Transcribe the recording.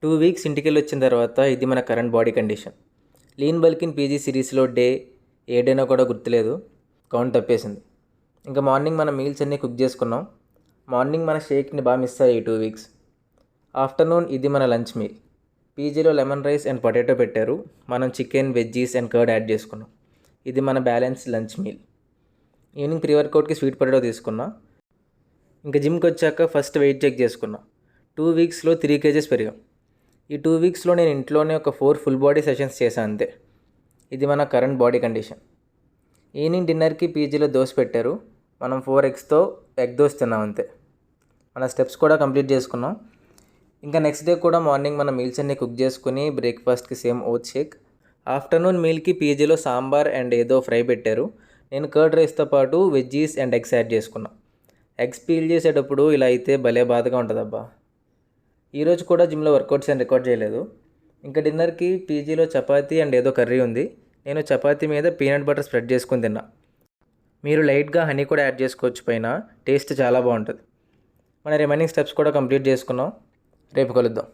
2 weeks ఇంటికెళ్ళి వచ్చిన తర్వాత ఇది మన current body condition. Lean bulk in PG సిరీస్లో డే ఏ డేనో కూడా గుర్తులేదు, కౌంట్ తప్పేసింది. ఇంకా మార్నింగ్ మన మీల్స్ అన్నీ కుక్ చేసుకున్నాం. మార్నింగ్ మన షేక్ని బాగా మిస్ అయ్యాయి 2 వీక్స్. ఆఫ్టర్నూన్ ఇది మన లంచ్ మీల్. పీజీలో లెమన్ రైస్ అండ్ పొటాటో పెట్టారు, మనం chicken, veggies and curd add చేసుకున్నాం. ఇది మన balance lunch meal. Evening pre వర్కౌట్కి స్వీట్ పొటాటో తీసుకున్నా. ఇంకా జిమ్కి వచ్చాక ఫస్ట్ వెయిట్ చెక్ చేసుకున్నా. 2 వీక్స్లో 3 kgs పెరిగాం. ఈ 2 వీక్స్లో నేను ఇంట్లోనే ఒక 4 ఫుల్ బాడీ సెషన్స్ చేశాను అంతే. ఇది మన కరెంట్ బాడీ కండిషన్. ఈవినింగ్ డిన్నర్కి పీజీలో దోశ పెట్టారు, మనం 4 eggsతో ఎగ్ దోశ తిన్నాం అంతే. మన స్టెప్స్ కూడా కంప్లీట్ చేసుకున్నాం. ఇంకా నెక్స్ట్ డే కూడా మార్నింగ్ మన మీల్స్ అన్నీ కుక్ చేసుకుని బ్రేక్ఫాస్ట్కి సేమ్ ఓట్స్ షేక్. ఆఫ్టర్నూన్ మీల్కి పీజీలో సాంబార్ అండ్ ఏదో ఫ్రై పెట్టారు, నేను కర్డ్ రైస్తో పాటు వెజ్జీస్ అండ్ ఎగ్స్ యాడ్ చేసుకున్నా. ఎగ్స్ పీల్ చేసేటప్పుడు ఇలా అయితే భలే బాధగా ఉంటుందబ్బా. ఈరోజు కూడా జిమ్లో వర్కౌట్స్ ఏం రికార్డ్ చేయలేదు. ఇంకా డిన్నర్కి పీజీలో చపాతీ అండ్ ఏదో కర్రీ ఉంది, నేను చపాతీ మీద పీనట్ బటర్ స్ప్రెడ్ చేసుకుని తిన్నా. మీరు లైట్గా హనీ కూడా యాడ్ చేసుకోవచ్చు పైన, టేస్ట్ చాలా బాగుంటుంది. మన రిమైనింగ్ స్టెప్స్ కూడా కంప్లీట్ చేసుకున్నాం. రేపు కలుద్దాం.